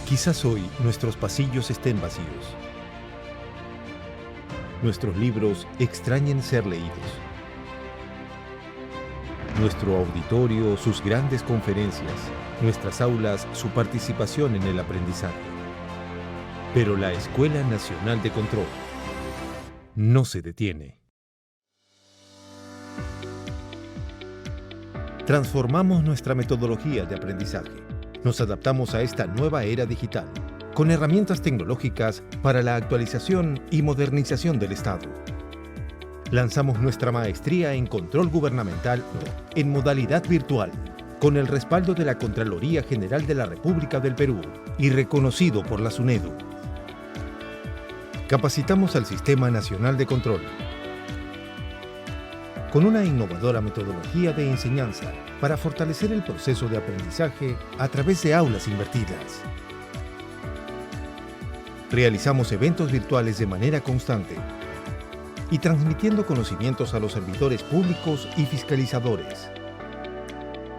Quizás hoy nuestros pasillos estén vacíos. Nuestros libros extrañen ser leídos. Nuestro auditorio, sus grandes conferencias. Nuestras aulas, su participación en el aprendizaje. Pero la Escuela Nacional de Control no se detiene. Transformamos nuestra metodología de aprendizaje. Nos adaptamos a esta nueva era digital, con herramientas tecnológicas para la actualización y modernización del Estado. Lanzamos nuestra maestría en Control Gubernamental en modalidad virtual, con el respaldo de la Contraloría General de la República del Perú y reconocido por la SUNEDU. Capacitamos al Sistema Nacional de Control con una innovadora metodología de enseñanza para fortalecer el proceso de aprendizaje a través de aulas invertidas. Realizamos eventos virtuales de manera constante y transmitiendo conocimientos a los servidores públicos y fiscalizadores.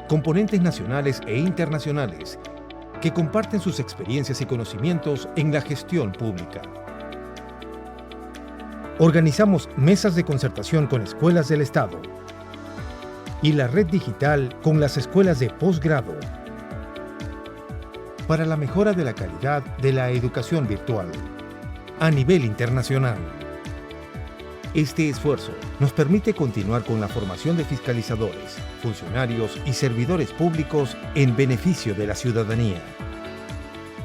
Componentes nacionales e internacionales que comparten sus experiencias y conocimientos en la gestión pública. Organizamos mesas de concertación con escuelas del Estado y la red digital con las escuelas de posgrado para la mejora de la calidad de la educación virtual a nivel internacional. Este esfuerzo nos permite continuar con la formación de fiscalizadores, funcionarios y servidores públicos en beneficio de la ciudadanía.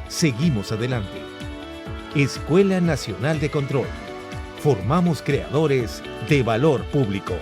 Seguimos adelante. Escuela Nacional de Control. Formamos creadores de valor público.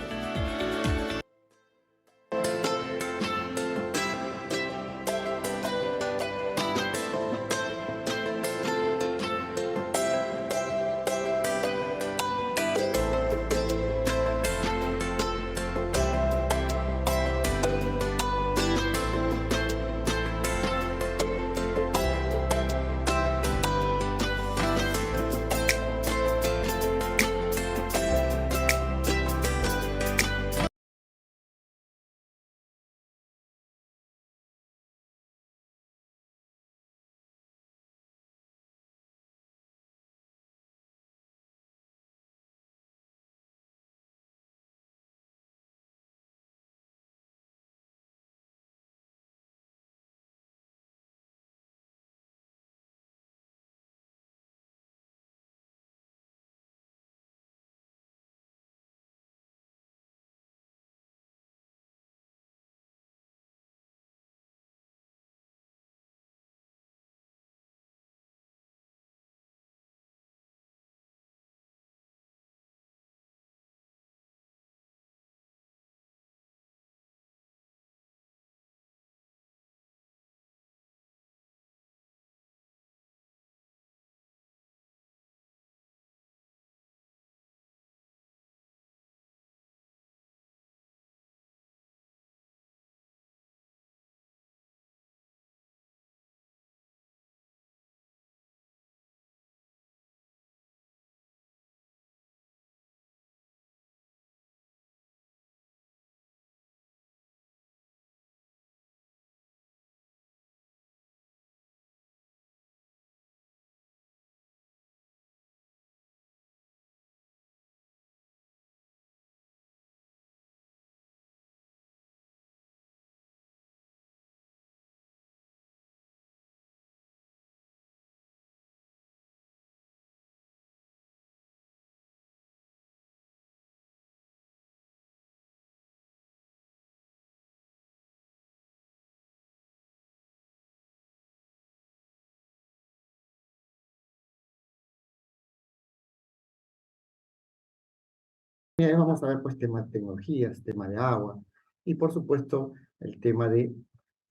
Bien, vamos a ver pues tema de tecnologías, tema de agua y por supuesto el tema de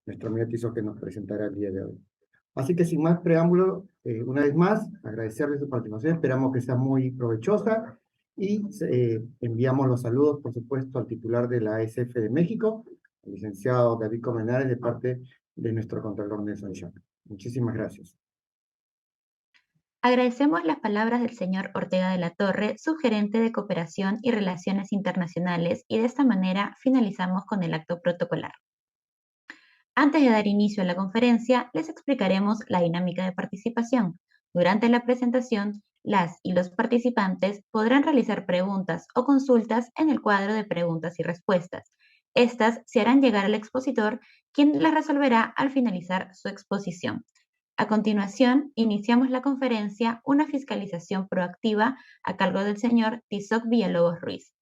nuestro amigo Tizo que nos presentará el día de hoy. Así que sin más preámbulo, una vez más, agradecerles su participación, esperamos que sea muy provechosa y enviamos los saludos por supuesto al titular de la ASF de México, el licenciado David Comenares, de parte de nuestro Contralor Nelson Chang. Muchísimas gracias. Agradecemos las palabras del señor Ortega de la Torre, subgerente de Cooperación y Relaciones Internacionales, y de esta manera finalizamos con el acto protocolar. Antes de dar inicio a la conferencia, les explicaremos la dinámica de participación. Durante la presentación, las y los participantes podrán realizar preguntas o consultas en el cuadro de preguntas y respuestas. Estas se harán llegar al expositor, quien las resolverá al finalizar su exposición. A continuación, iniciamos la conferencia Una fiscalización proactiva a cargo del señor Tizoc Villalobos Ruiz.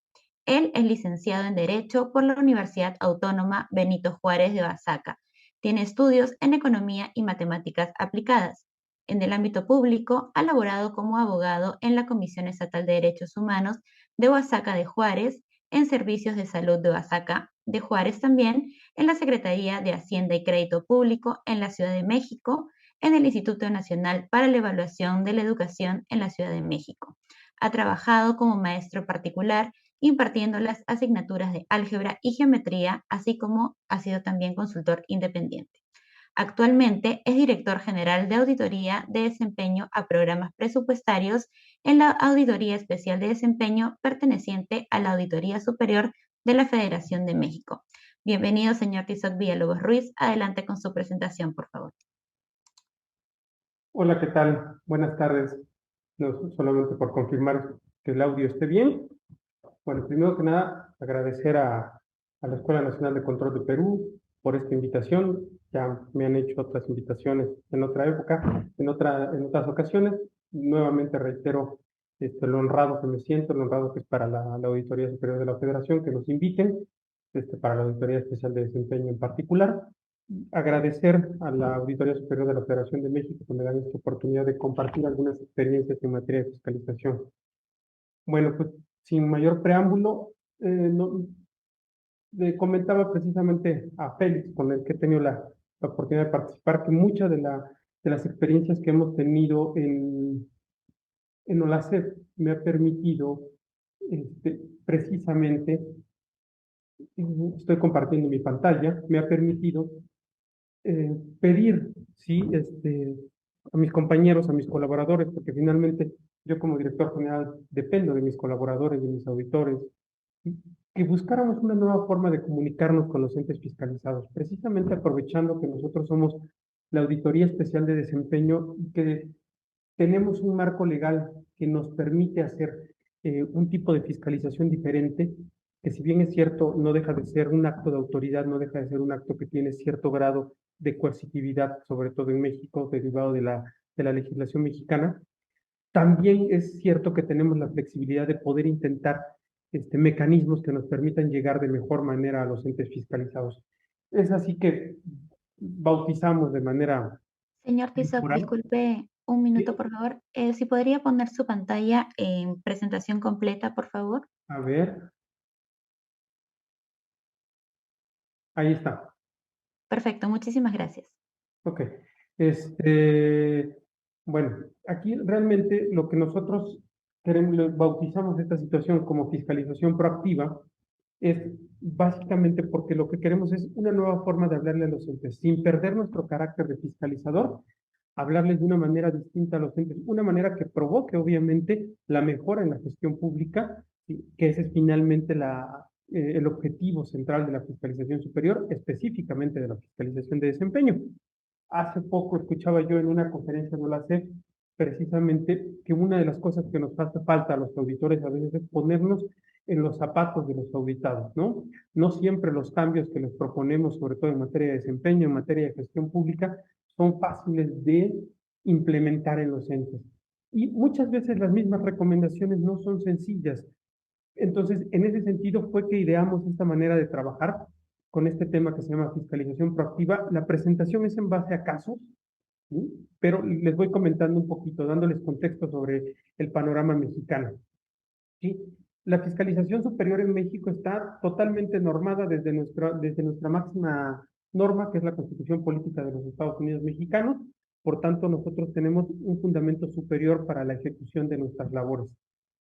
Él es licenciado en Derecho por la Universidad Autónoma Benito Juárez de Oaxaca. Tiene estudios en Economía y Matemáticas Aplicadas. En el ámbito público, ha laborado como abogado en la Comisión Estatal de Derechos Humanos de Oaxaca de Juárez, en Servicios de Salud de Oaxaca de Juárez también, en la Secretaría de Hacienda y Crédito Público en la Ciudad de México, en el Instituto Nacional para la Evaluación de la Educación en la Ciudad de México. Ha trabajado como maestro particular impartiendo las asignaturas de álgebra y geometría, así como ha sido también consultor independiente. Actualmente es director general de Auditoría de Desempeño a Programas Presupuestarios en la Auditoría Especial de Desempeño perteneciente a la Auditoría Superior de la Federación de México. Bienvenido, señor Tizoc Villalobos Ruiz. Adelante con su presentación, por favor. Hola, ¿qué tal? Buenas tardes. No, solamente por confirmar que el audio esté bien. Bueno, primero que nada, agradecer a la Escuela Nacional de Control de Perú por esta invitación. Ya me han hecho otras invitaciones en otra época, en otras ocasiones. Nuevamente reitero lo honrado que me siento, lo honrado que es para la Auditoría Superior de la Federación que nos inviten, para la Auditoría Especial de Desempeño en particular. Agradecer a la Auditoría Superior de la Federación de México que me dan esta oportunidad de compartir algunas experiencias en materia de fiscalización. Bueno, pues sin mayor preámbulo, le comentaba precisamente a Félix, con el que he tenido la oportunidad de participar, que muchas de las experiencias que hemos tenido en OLACEP me ha permitido precisamente, estoy compartiendo mi pantalla, me ha permitido pedir, ¿sí? A mis compañeros, a mis colaboradores, porque finalmente yo como director general dependo de mis colaboradores, de mis auditores, ¿sí? Que buscáramos una nueva forma de comunicarnos con los entes fiscalizados, precisamente aprovechando que nosotros somos la Auditoría Especial de Desempeño y que tenemos un marco legal que nos permite hacer un tipo de fiscalización diferente, que si bien es cierto, no deja de ser un acto de autoridad, no deja de ser un acto que tiene cierto grado de coercitividad, sobre todo en México, derivado de la legislación mexicana. También es cierto que tenemos la flexibilidad de poder intentar mecanismos que nos permitan llegar de mejor manera a los entes fiscalizados. Es así que bautizamos de manera Señor Tizoc, temporal. disculpe un minuto, Sí. por favor. Si podría poner su pantalla en presentación completa, por favor. A ver, ahí está. Perfecto, muchísimas gracias. Ok. Bueno, aquí realmente lo que nosotros queremos, bautizamos esta situación como fiscalización proactiva, es básicamente porque lo que queremos es una nueva forma de hablarle a los entes, sin perder nuestro carácter de fiscalizador, hablarles de una manera distinta a los entes, una manera que provoque obviamente la mejora en la gestión pública, ¿sí? Que ese es finalmente el objetivo central de la fiscalización superior, específicamente de la fiscalización de desempeño. Hace poco escuchaba yo en una conferencia de la CEP precisamente que una de las cosas que nos hace falta a los auditores a veces es ponernos en los zapatos de los auditados, ¿no? No siempre los cambios que les proponemos, sobre todo en materia de desempeño, en materia de gestión pública, son fáciles de implementar en los entes. Y muchas veces las mismas recomendaciones no son sencillas. Entonces, en ese sentido fue que ideamos esta manera de trabajar con este tema que se llama fiscalización proactiva. La presentación es en base a casos, ¿sí? Pero les voy comentando un poquito, dándoles contexto sobre el panorama mexicano, ¿sí? La fiscalización superior en México está totalmente normada desde nuestra máxima norma, que es la Constitución Política de los Estados Unidos Mexicanos. Por tanto, nosotros tenemos un fundamento superior para la ejecución de nuestras labores,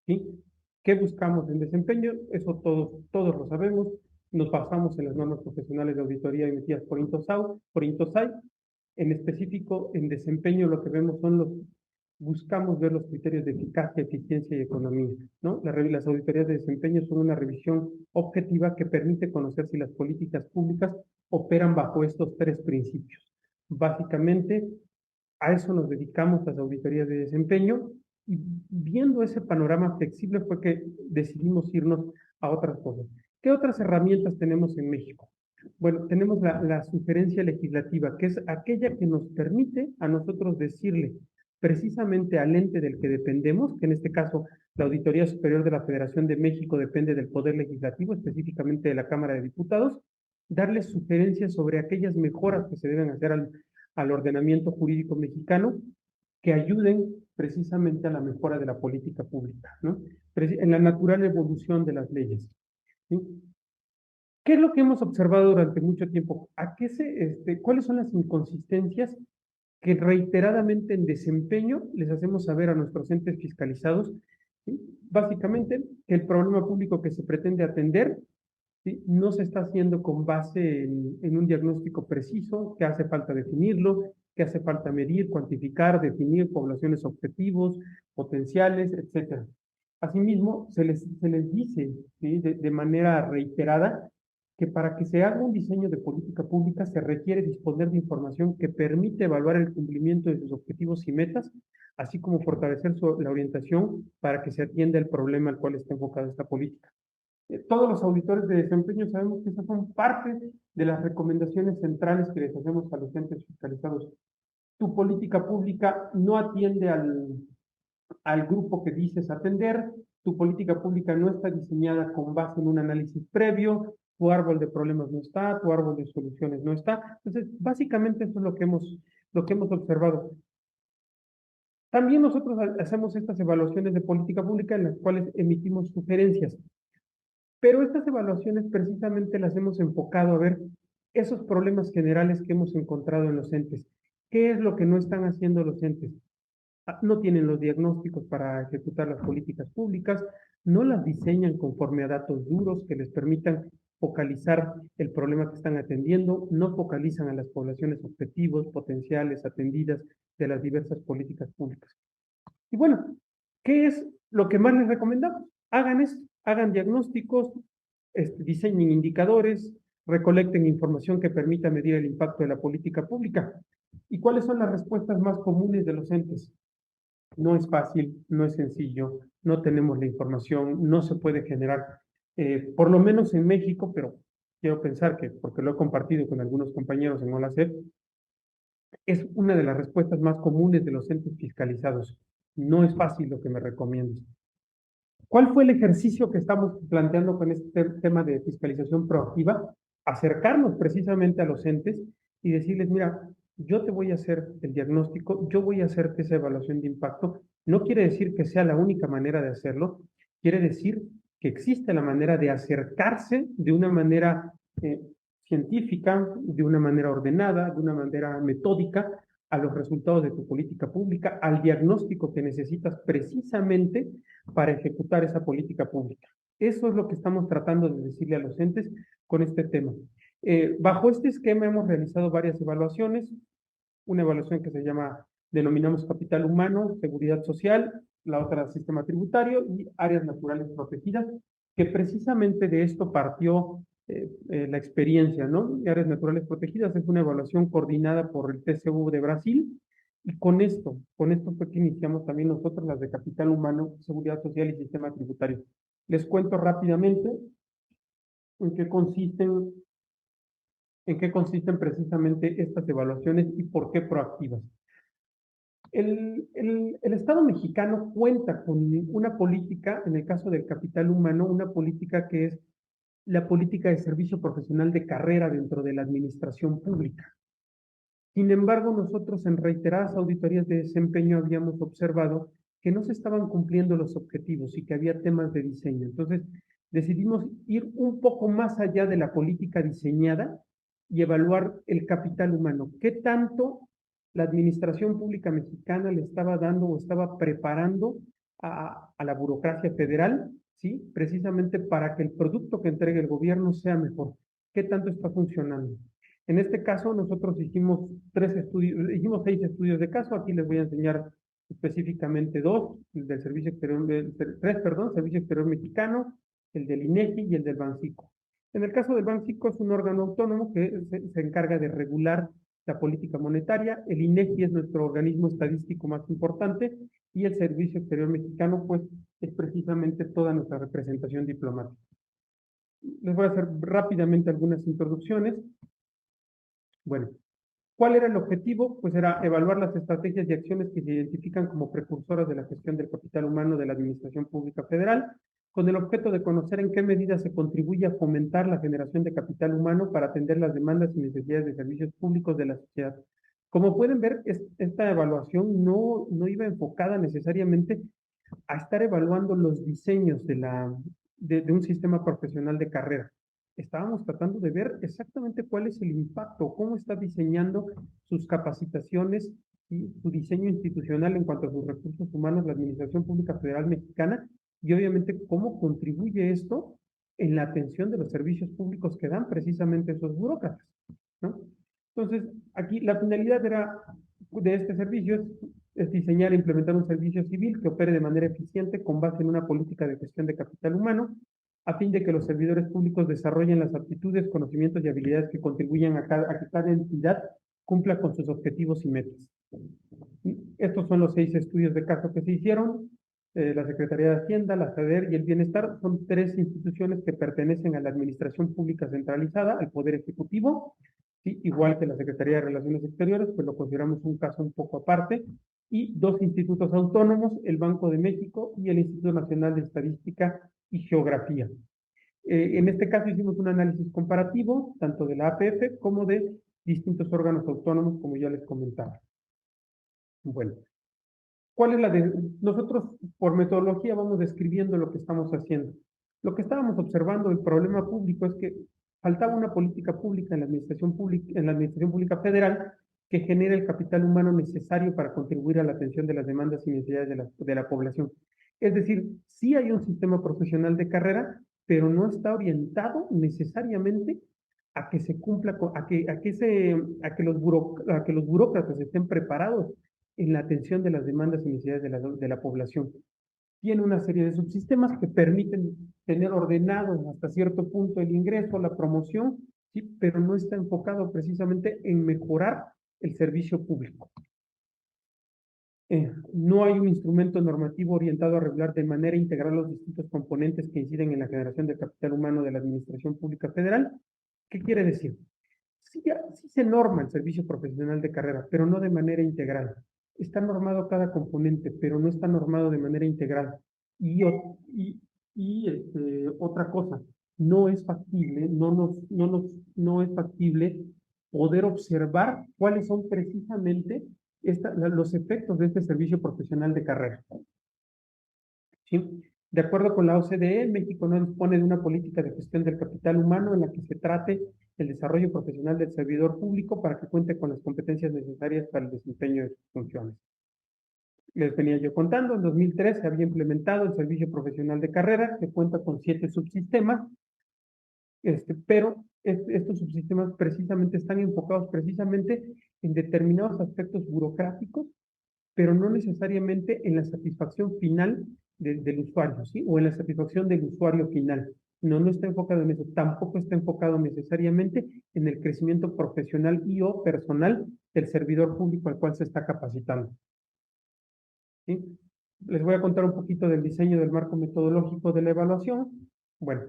¿sí? ¿Qué buscamos en desempeño? Eso todos lo sabemos. Nos basamos en las normas profesionales de auditoría emitidas por INTOSAI. En específico, en desempeño lo que vemos son buscamos ver los criterios de eficacia, eficiencia y economía, ¿no? Las auditorías de desempeño son una revisión objetiva que permite conocer si las políticas públicas operan bajo estos tres principios. Básicamente, a eso nos dedicamos las auditorías de desempeño, y viendo ese panorama flexible fue que decidimos irnos a otras cosas. ¿Qué otras herramientas tenemos en México? Bueno, tenemos la sugerencia legislativa, que es aquella que nos permite a nosotros decirle precisamente al ente del que dependemos, que en este caso la Auditoría Superior de la Federación de México depende del Poder Legislativo, específicamente de la Cámara de Diputados, darles sugerencias sobre aquellas mejoras que se deben hacer al ordenamiento jurídico mexicano que ayuden precisamente a la mejora de la política pública, ¿no? En la natural evolución de las leyes, ¿sí? ¿Qué es lo que hemos observado durante mucho tiempo? ¿Cuáles son las inconsistencias que reiteradamente en desempeño les hacemos saber a nuestros entes fiscalizados? ¿Sí? Básicamente, que el problema público que se pretende atender, ¿sí?, no se está haciendo con base en un diagnóstico preciso, que hace falta definirlo, que hace falta medir, cuantificar, definir poblaciones objetivos, potenciales, etc. Asimismo, se les dice, ¿sí?, de manera reiterada, que para que se haga un diseño de política pública se requiere disponer de información que permite evaluar el cumplimiento de sus objetivos y metas, así como fortalecer la orientación para que se atienda el problema al cual está enfocada esta política. Todos los auditores de desempeño sabemos que esas son parte de las recomendaciones centrales que les hacemos a los entes fiscalizados. Tu política pública no atiende al grupo que dices atender, tu política pública no está diseñada con base en un análisis previo, tu árbol de problemas no está, tu árbol de soluciones no está. Entonces, básicamente eso es lo que hemos observado. También nosotros hacemos estas evaluaciones de política pública en las cuales emitimos sugerencias, pero estas evaluaciones precisamente las hemos enfocado a ver esos problemas generales que hemos encontrado en los entes. ¿Qué es lo que no están haciendo los entes? No tienen los diagnósticos para ejecutar las políticas públicas, no las diseñan conforme a datos duros que les permitan focalizar el problema que están atendiendo, no focalizan a las poblaciones objetivos, potenciales, atendidas de las diversas políticas públicas. Y bueno, ¿qué es lo que más les recomendamos? Hagan esto, hagan diagnósticos, diseñen indicadores, recolecten información que permita medir el impacto de la política pública. ¿Y cuáles son las respuestas más comunes de los entes? No es fácil, no es sencillo, no tenemos la información, no se puede generar, por lo menos en México, pero quiero pensar que, porque lo he compartido con algunos compañeros en OLACEP, es una de las respuestas más comunes de los entes fiscalizados. No es fácil lo que me recomiendas. ¿Cuál fue el ejercicio que estamos planteando con este tema de fiscalización proactiva? Acercarnos precisamente a los entes y decirles, mira, yo te voy a hacer el diagnóstico, yo voy a hacerte esa evaluación de impacto. No quiere decir que sea la única manera de hacerlo, quiere decir que existe la manera de acercarse de una manera científica, de una manera ordenada, de una manera metódica a los resultados de tu política pública, al diagnóstico que necesitas precisamente para ejecutar esa política pública. Eso es lo que estamos tratando de decirle a los entes con este tema. Bajo este esquema hemos realizado varias evaluaciones, una evaluación que denominamos capital humano, seguridad social, la otra sistema tributario y áreas naturales protegidas, que precisamente de esto partió la experiencia, ¿no? Áreas naturales protegidas es una evaluación coordinada por el TCU de Brasil, y con esto fue que iniciamos también nosotros las de capital humano, seguridad social y sistema tributario. Les cuento rápidamente en qué consisten precisamente estas evaluaciones y por qué proactivas. El Estado mexicano cuenta con una política, en el caso del capital humano, una política que es la política de servicio profesional de carrera dentro de la administración pública. Sin embargo, nosotros en reiteradas auditorías de desempeño habíamos observado que no se estaban cumpliendo los objetivos y que había temas de diseño. Entonces, decidimos ir un poco más allá de la política diseñada y evaluar el capital humano. ¿Qué tanto la administración pública mexicana le estaba dando o estaba preparando a la burocracia federal, ¿sí?, precisamente para que el producto que entregue el gobierno sea mejor? ¿Qué tanto está funcionando? En este caso, nosotros hicimos 6 estudios de caso. Aquí les voy a enseñar específicamente dos, el del Servicio Exterior, tres, perdón, Servicio Exterior Mexicano, el del INEGI y el del Banxico. En el caso del Banxico es un órgano autónomo que se encarga de regular la política monetaria, el INEGI es nuestro organismo estadístico más importante y el Servicio Exterior Mexicano pues es precisamente toda nuestra representación diplomática. Les voy a hacer rápidamente algunas introducciones. Bueno, ¿cuál era el objetivo? Pues era evaluar las estrategias y acciones que se identifican como precursoras de la gestión del capital humano de la Administración Pública Federal, con el objeto de conocer en qué medida se contribuye a fomentar la generación de capital humano para atender las demandas y necesidades de servicios públicos de la sociedad. Como pueden ver, esta evaluación no iba enfocada necesariamente a estar evaluando los diseños de un sistema profesional de carrera. Estábamos tratando de ver exactamente cuál es el impacto, cómo está diseñando sus capacitaciones y su diseño institucional en cuanto a sus recursos humanos la Administración Pública Federal Mexicana y obviamente cómo contribuye esto en la atención de los servicios públicos que dan precisamente esos burócratas, ¿no? Entonces, aquí la finalidad de este servicio es diseñar e implementar un servicio civil que opere de manera eficiente con base en una política de gestión de capital humano, a fin de que los servidores públicos desarrollen las aptitudes, conocimientos y habilidades que contribuyan a que cada entidad cumpla con sus objetivos y metas. Estos son los 6 estudios de caso que se hicieron. La Secretaría de Hacienda, la FEDER y el Bienestar son 3 instituciones que pertenecen a la Administración Pública Centralizada, al Poder Ejecutivo, ¿sí? Igual que la Secretaría de Relaciones Exteriores, pues lo consideramos un caso un poco aparte, y 2 institutos autónomos, el Banco de México y el Instituto Nacional de Estadística y Geografía. En este caso hicimos un análisis comparativo, tanto de la APF como de distintos órganos autónomos, como ya les comentaba. Bueno, ¿cuál es nosotros por metodología vamos describiendo lo que estamos haciendo? Lo que estábamos observando, el problema público es que faltaba una política pública en la Administración Pública Federal que genere el capital humano necesario para contribuir a la atención de las demandas y necesidades de la población. Es decir, sí hay un sistema profesional de carrera, pero no está orientado necesariamente a que se cumpla, a que los burócratas estén preparados en la atención de las demandas y necesidades de la población. Tiene una serie de subsistemas que permiten tener ordenado hasta cierto punto el ingreso, la promoción, ¿sí? Pero no está enfocado precisamente en mejorar el servicio público. No hay un instrumento normativo orientado a regular de manera integral los distintos componentes que inciden en la generación de capital humano de la Administración Pública Federal. ¿Qué quiere decir? Sí se norma el servicio profesional de carrera, pero no de manera integral. Está normado cada componente, pero no está normado de manera integral. Otra cosa, no es factible, no es factible poder observar cuáles son precisamente los efectos de este servicio profesional de carrera. ¿Sí? De acuerdo con la OCDE, México no dispone de una política de gestión del capital humano en la que se trate el desarrollo profesional del servidor público para que cuente con las competencias necesarias para el desempeño de sus funciones. Les venía yo contando, en 2003 se había implementado el servicio profesional de carrera, que cuenta con 7 subsistemas, pero estos subsistemas precisamente están enfocados precisamente en determinados aspectos burocráticos, pero no necesariamente en la satisfacción final del usuario, ¿sí? O en la satisfacción del usuario final. No está enfocado en eso, tampoco está enfocado necesariamente en el crecimiento profesional y o personal del servidor público al cual se está capacitando. ¿Sí? Les voy a contar un poquito del diseño del marco metodológico de la evaluación. Bueno,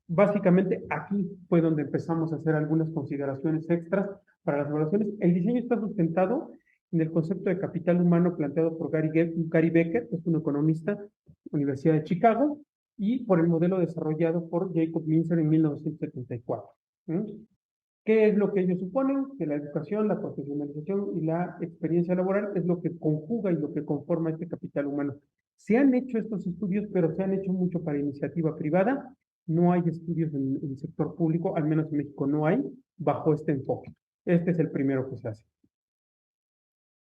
básicamente aquí fue donde empezamos a hacer algunas consideraciones extras para las evaluaciones. El diseño está sustentado en el concepto de capital humano planteado por Gary Becker, que es un economista, Universidad de Chicago, y por el modelo desarrollado por Jacob Mincer en 1974. ¿Qué es lo que ellos suponen? Que la educación, la profesionalización y la experiencia laboral es lo que conjuga y lo que conforma este capital humano. Se han hecho estos estudios, pero se han hecho mucho para iniciativa privada. No hay estudios en el sector público, al menos en México no hay, bajo este enfoque. Este es el primero que se hace.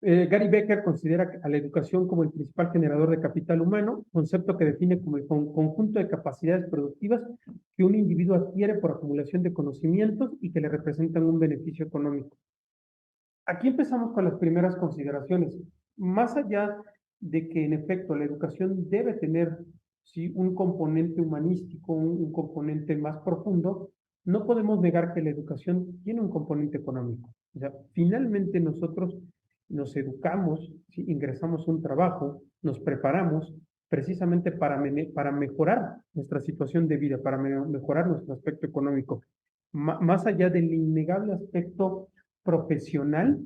Gary Becker considera a la educación como el principal generador de capital humano, concepto que define como el conjunto de capacidades productivas que un individuo adquiere por acumulación de conocimientos y que le representan un beneficio económico. Aquí empezamos con las primeras consideraciones. más allá de que en efecto la educación debe tener, ¿sí?, un componente humanístico, un componente más profundo, no podemos negar que la educación tiene un componente económico. O sea, finalmente nosotros nos educamos, ¿sí?, ingresamos a un trabajo, nos preparamos precisamente para mejorar nuestra situación de vida, para mejorar nuestro aspecto económico. Más allá del innegable aspecto profesional,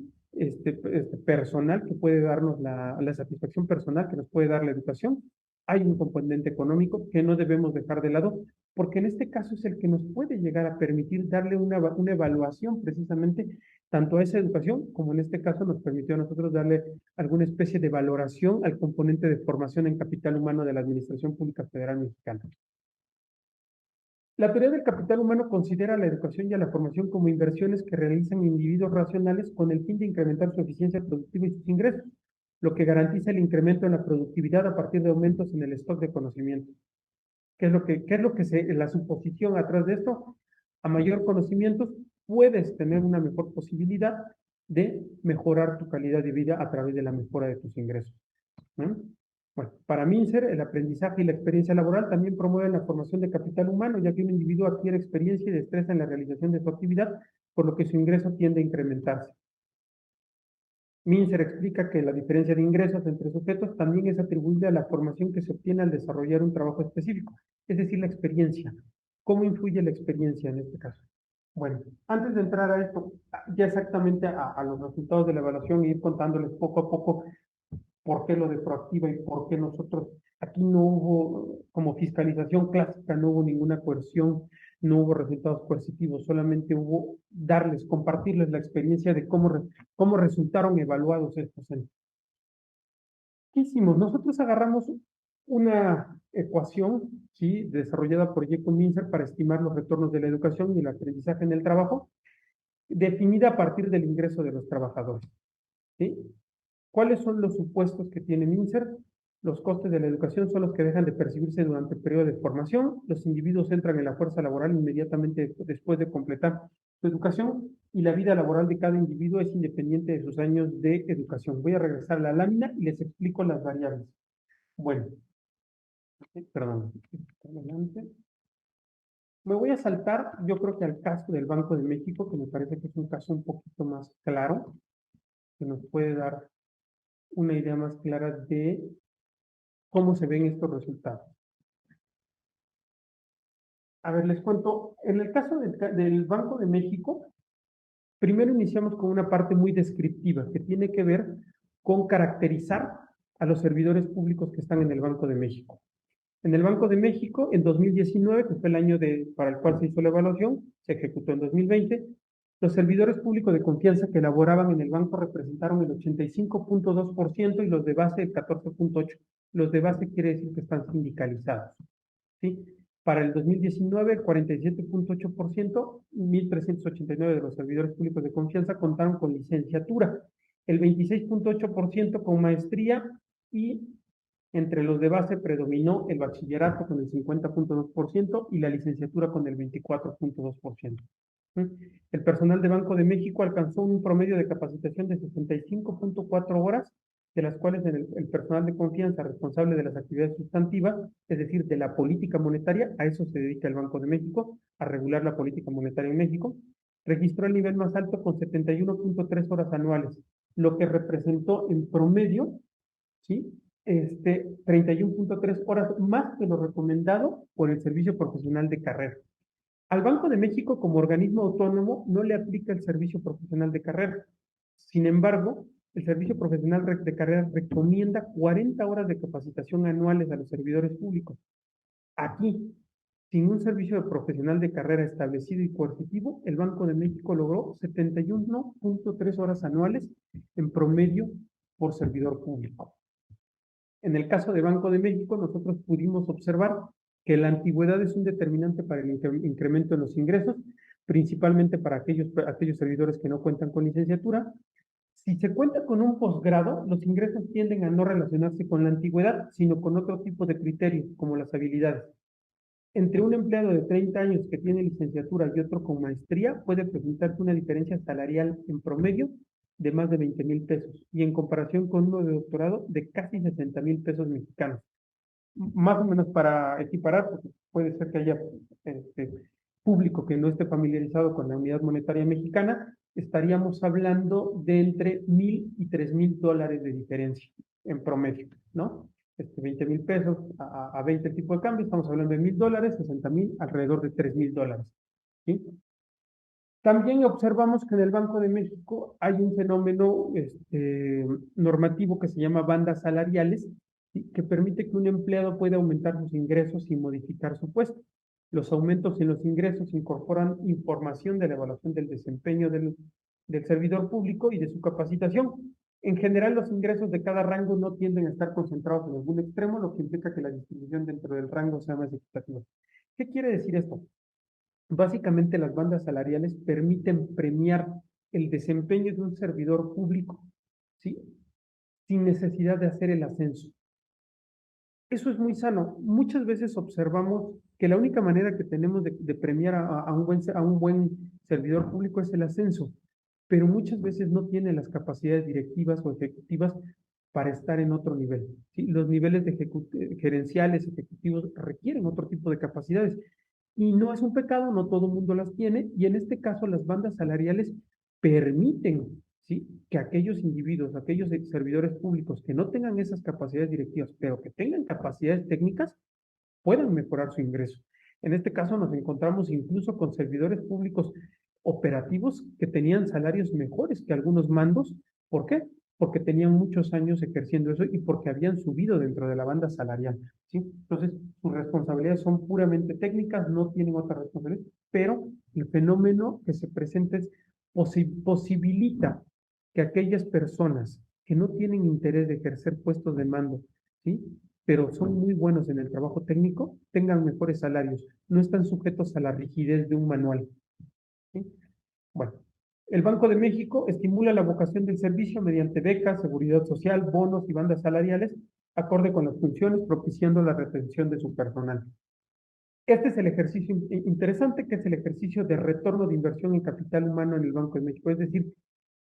personal que puede darnos la satisfacción personal que nos puede dar la educación, hay un componente económico que no debemos dejar de lado, porque en este caso es el que nos puede llegar a permitir darle una evaluación precisamente tanto a esa educación, como en este caso nos permitió a nosotros darle alguna especie de valoración al componente de formación en capital humano de la Administración Pública Federal Mexicana. La teoría del capital humano considera la educación y a la formación como inversiones que realizan individuos racionales con el fin de incrementar su eficiencia productiva y sus ingresos, lo que garantiza el incremento en la productividad a partir de aumentos en el stock de conocimiento. ¿Qué es lo que la suposición atrás de esto? A mayor conocimiento puedes tener una mejor posibilidad de mejorar tu calidad de vida a través de la mejora de tus ingresos, ¿no? Bueno, para Mincer, el aprendizaje y la experiencia laboral también promueven la formación de capital humano, ya que un individuo adquiere experiencia y destreza en la realización de su actividad, por lo que su ingreso tiende a incrementarse. Mincer explica que la diferencia de ingresos entre sujetos también es atribuible a la formación que se obtiene al desarrollar un trabajo específico, es decir, la experiencia. ¿Cómo influye la experiencia en este caso? Bueno, antes de entrar a esto, ya exactamente a los resultados de la evaluación e ir contándoles poco a poco por qué lo de proactiva y por qué nosotros, aquí no hubo, como fiscalización clásica, no hubo ninguna coerción, no hubo resultados coercitivos, solamente hubo compartirles la experiencia de cómo resultaron evaluados estos entes. ¿Qué hicimos? Nosotros agarramos una ecuación, ¿sí?, desarrollada por Jacob Mincer para estimar los retornos de la educación y el aprendizaje en el trabajo, definida a partir del ingreso de los trabajadores, ¿sí? ¿Cuáles son los supuestos que tiene Mincer? Los costes de la educación son los que dejan de percibirse durante el periodo de formación. Los individuos entran en la fuerza laboral inmediatamente después de completar su educación y la vida laboral de cada individuo es independiente de sus años de educación. Voy a regresar a la lámina y les explico las variables. Bueno, perdón. Me voy a saltar, yo creo que al caso del Banco de México, que me parece que es un caso un poquito más claro, que nos puede dar una idea más clara de cómo se ven estos resultados. A ver, les cuento, en el caso del Banco de México, primero iniciamos con una parte muy descriptiva que tiene que ver con caracterizar a los servidores públicos que están en el Banco de México. En el Banco de México, en 2019, que fue el año para el cual se hizo la evaluación, se ejecutó en 2020, los servidores públicos de confianza que laboraban en el banco representaron el 85.2% y los de base el 14.8%. Los de base quiere decir que están sindicalizados, ¿sí? Para el 2019, el 47.8%, 1.389 de los servidores públicos de confianza contaron con licenciatura, el 26.8% con maestría y entre los de base predominó el bachillerato con el 50.2% y la licenciatura con el 24.2%. El personal de Banco de México alcanzó un promedio de capacitación de 65.4 horas, de las cuales el personal de confianza responsable de las actividades sustantivas, es decir, de la política monetaria, a eso se dedica el Banco de México, a regular la política monetaria en México, registró el nivel más alto con 71.3 horas anuales, lo que representó en promedio, ¿sí?, 31.3 horas más que lo recomendado por el Servicio Profesional de Carrera. Al Banco de México, como organismo autónomo, no le aplica el Servicio Profesional de Carrera. Sin embargo, el Servicio Profesional de Carrera recomienda 40 horas de capacitación anuales a los servidores públicos. Aquí, sin un servicio profesional de carrera establecido y coercitivo, el Banco de México logró 71.3 horas anuales en promedio por servidor público. En el caso de Banco de México, nosotros pudimos observar que la antigüedad es un determinante para el incremento en los ingresos, principalmente para aquellos servidores que no cuentan con licenciatura. Si se cuenta con un posgrado, los ingresos tienden a no relacionarse con la antigüedad, sino con otro tipo de criterios, como las habilidades. Entre un empleado de 30 años que tiene licenciatura y otro con maestría, puede presentarse una diferencia salarial en promedio de más de 20,000 pesos y en comparación con uno de doctorado de casi 60,000 pesos mexicanos. Más o menos para equiparar, porque puede ser que haya público que no esté familiarizado con la unidad monetaria mexicana, estaríamos hablando de entre 1,000 y 3,000 dólares de diferencia en promedio, ¿no? 20,000 pesos a 20 tipos de cambio, estamos hablando de 1,000 dólares, 60,000, alrededor de 3,000 dólares, ¿sí? También observamos que en el Banco de México hay un fenómeno normativo que se llama bandas salariales, ¿sí? Que permite que un empleado pueda aumentar sus ingresos sin modificar su puesto. Los aumentos en los ingresos incorporan información de la evaluación del desempeño del servidor público y de su capacitación. En general, los ingresos de cada rango no tienden a estar concentrados en algún extremo, lo que implica que la distribución dentro del rango sea más equitativa. ¿Qué quiere decir esto? Básicamente, las bandas salariales permiten premiar el desempeño de un servidor público, ¿sí? Sin necesidad de hacer el ascenso. Eso es muy sano. Muchas veces observamos que la única manera que tenemos de premiar a un buen servidor público es el ascenso, pero muchas veces no tiene las capacidades directivas o ejecutivas para estar en otro nivel, ¿sí? Los niveles gerenciales, ejecutivos, requieren otro tipo de capacidades. Y no es un pecado, no todo el mundo las tiene, y en este caso las bandas salariales permiten, ¿sí? Que aquellos individuos, aquellos servidores públicos que no tengan esas capacidades directivas, pero que tengan capacidades técnicas, puedan mejorar su ingreso. En este caso nos encontramos incluso con servidores públicos operativos que tenían salarios mejores que algunos mandos. ¿Por qué? Porque tenían muchos años ejerciendo eso y porque habían subido dentro de la banda salarial, ¿sí? Entonces, sus responsabilidades son puramente técnicas, no tienen otra responsabilidad, pero el fenómeno que se presenta es posibilita que aquellas personas que no tienen interés de ejercer puestos de mando, ¿sí? Pero son muy buenos en el trabajo técnico, tengan mejores salarios, no están sujetos a la rigidez de un manual, ¿sí? Bueno, el Banco de México estimula la vocación del servicio mediante becas, seguridad social, bonos y bandas salariales, acorde con las funciones, propiciando la retención de su personal. Este es el ejercicio interesante, que es el ejercicio de retorno de inversión en capital humano en el Banco de México. Es decir,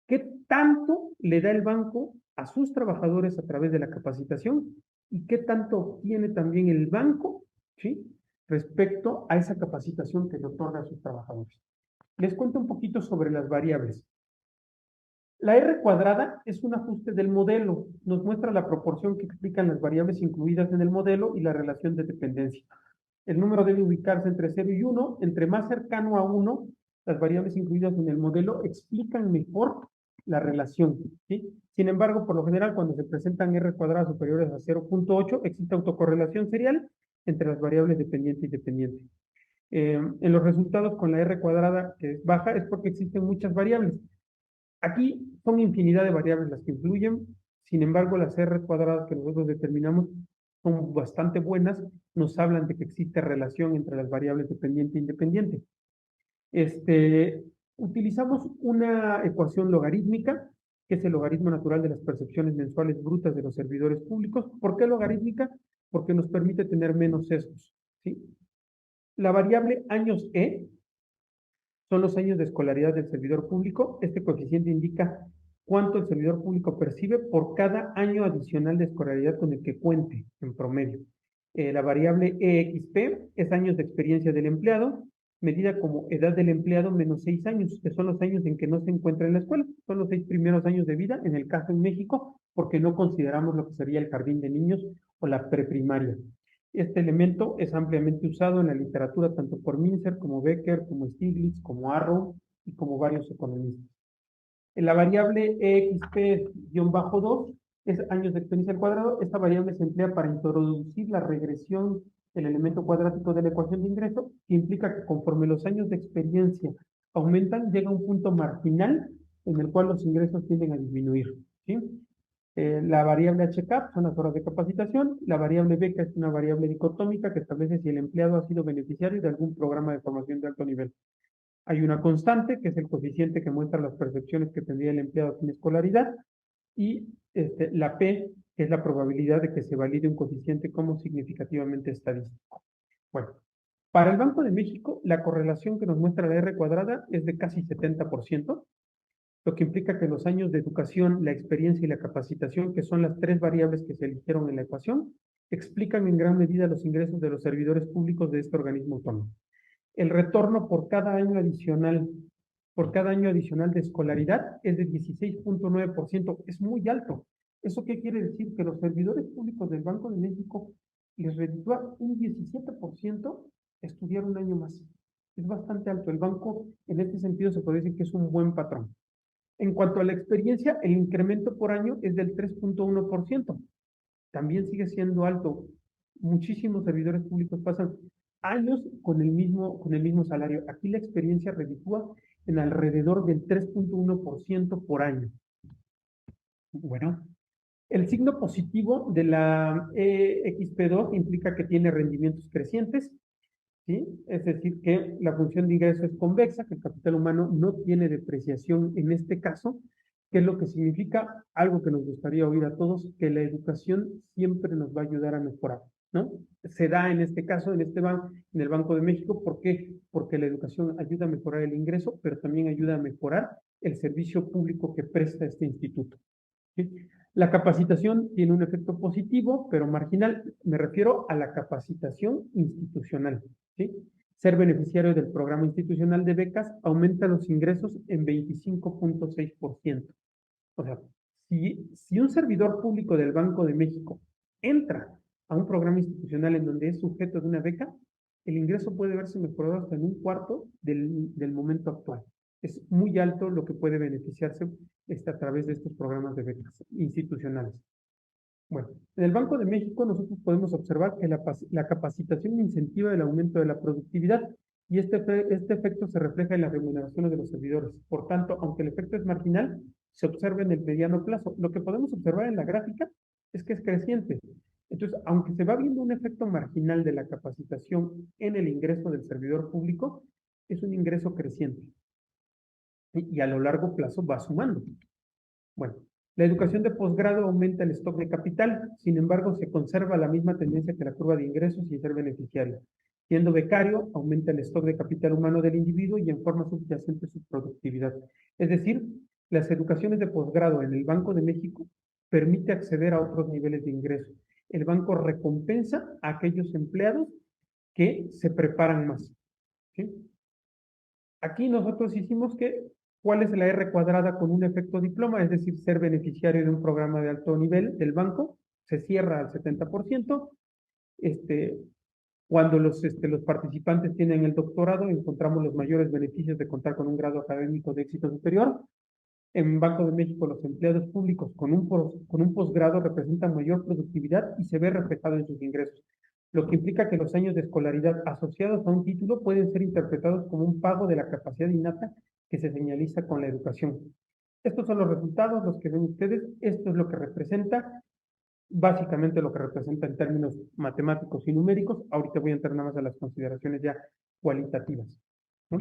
¿qué tanto le da el banco a sus trabajadores a través de la capacitación y qué tanto obtiene también el banco, ¿sí? Respecto a esa capacitación que le otorga a sus trabajadores? Les cuento un poquito sobre las variables. La R cuadrada es un ajuste del modelo. Nos muestra la proporción que explican las variables incluidas en el modelo y la relación de dependencia. El número debe ubicarse entre 0 y 1. Entre más cercano a 1, las variables incluidas en el modelo explican mejor la relación, ¿sí? Sin embargo, por lo general, cuando se presentan R cuadradas superiores a 0.8, existe autocorrelación serial entre las variables dependiente y dependiente. En los resultados con la R cuadrada que es baja es porque existen muchas variables. Aquí son infinidad de variables las que influyen, sin embargo las R cuadradas que nosotros determinamos son bastante buenas, nos hablan de que existe relación entre las variables dependiente e independiente. Utilizamos una ecuación logarítmica, que es el logaritmo natural de las percepciones mensuales brutas de los servidores públicos. ¿Por qué logarítmica? Porque nos permite tener menos sesgos, ¿sí? La variable años E son los años de escolaridad del servidor público. Este coeficiente indica cuánto el servidor público percibe por cada año adicional de escolaridad con el que cuente en promedio. La variable EXP es años de experiencia del empleado, medida como edad del empleado menos 6 años, que son los años en que no se encuentra en la escuela. Son los 6 primeros años de vida, en el caso en México, porque no consideramos lo que sería el jardín de niños o la preprimaria. Este elemento es ampliamente usado en la literatura tanto por Mincer como Becker, como Stiglitz, como Arrow y como varios economistas. En la variable EXP-2 es años de experiencia al cuadrado. Esta variable se emplea para introducir la regresión del elemento cuadrático de la ecuación de ingreso, que implica que conforme los años de experiencia aumentan, llega un punto marginal en el cual los ingresos tienden a disminuir, ¿sí? La variable HCAP son las horas de capacitación. La variable beca es una variable dicotómica que establece si el empleado ha sido beneficiario de algún programa de formación de alto nivel. Hay una constante, que es el coeficiente que muestra las percepciones que tendría el empleado sin escolaridad, y la P, que es la probabilidad de que se valide un coeficiente como significativamente estadístico. Bueno, para el Banco de México, la correlación que nos muestra la R cuadrada es de casi 70%, lo que implica que los años de educación, la experiencia y la capacitación, que son las tres variables que se eligieron en la ecuación, explican en gran medida los ingresos de los servidores públicos de este organismo autónomo. El retorno por cada año adicional de escolaridad es de 16.9%, es muy alto. ¿Eso qué quiere decir? Que los servidores públicos del Banco de México les reditúa un 17% estudiar un año más. Es bastante alto. El banco, en este sentido, se puede decir que es un buen patrón. En cuanto a la experiencia, el incremento por año es del 3.1%. También sigue siendo alto. Muchísimos servidores públicos pasan años con el mismo salario. Aquí la experiencia reditúa en alrededor del 3.1% por año. Bueno, el signo positivo de la EXP2 implica que tiene rendimientos crecientes, ¿sí? Es decir, que la función de ingreso es convexa, que el capital humano no tiene depreciación en este caso, que es lo que significa algo que nos gustaría oír a todos, que la educación siempre nos va a ayudar a mejorar, ¿no? Se da en este caso, en el Banco de México, ¿por qué? Porque la educación ayuda a mejorar el ingreso, pero también ayuda a mejorar el servicio público que presta este instituto, ¿sí? La capacitación tiene un efecto positivo, pero marginal. Me refiero a la capacitación institucional, ¿sí? Ser beneficiario del programa institucional de becas aumenta los ingresos en 25.6%. O sea, si un servidor público del Banco de México entra a un programa institucional en donde es sujeto de una beca, el ingreso puede verse mejorado hasta en un cuarto del momento actual. Es muy alto lo que puede beneficiarse a través de estos programas de becas institucionales. Bueno, en el Banco de México nosotros podemos observar que la capacitación incentiva el aumento de la productividad y este efecto se refleja en las remuneraciones de los servidores. Por tanto, aunque el efecto es marginal, se observa en el mediano plazo. Lo que podemos observar en la gráfica es que es creciente. Entonces, aunque se va viendo un efecto marginal de la capacitación en el ingreso del servidor público, es un ingreso creciente. Y a lo largo plazo va sumando. Bueno, la educación de posgrado aumenta el stock de capital, sin embargo, se conserva la misma tendencia que la curva de ingresos y ser beneficiario. Siendo becario, aumenta el stock de capital humano del individuo y en forma subyacente su productividad. Es decir, las educaciones de posgrado en el Banco de México permite acceder a otros niveles de ingreso. El banco recompensa a aquellos empleados que se preparan más, ¿sí? Aquí nosotros hicimos ¿cuál es la R cuadrada con un efecto diploma? Es decir, ser beneficiario de un programa de alto nivel del banco, se cierra al 70%. Cuando los participantes tienen el doctorado, encontramos los mayores beneficios de contar con un grado académico de éxito superior. En Banco de México, los empleados públicos con un posgrado representan mayor productividad y se ve reflejado en sus ingresos, lo que implica que los años de escolaridad asociados a un título pueden ser interpretados como un pago de la capacidad innata que se señaliza con la educación. Estos son los resultados, los que ven ustedes. Esto es lo que representa, básicamente lo que representa en términos matemáticos y numéricos. Ahorita voy a entrar nada más a las consideraciones ya cualitativas, ¿no?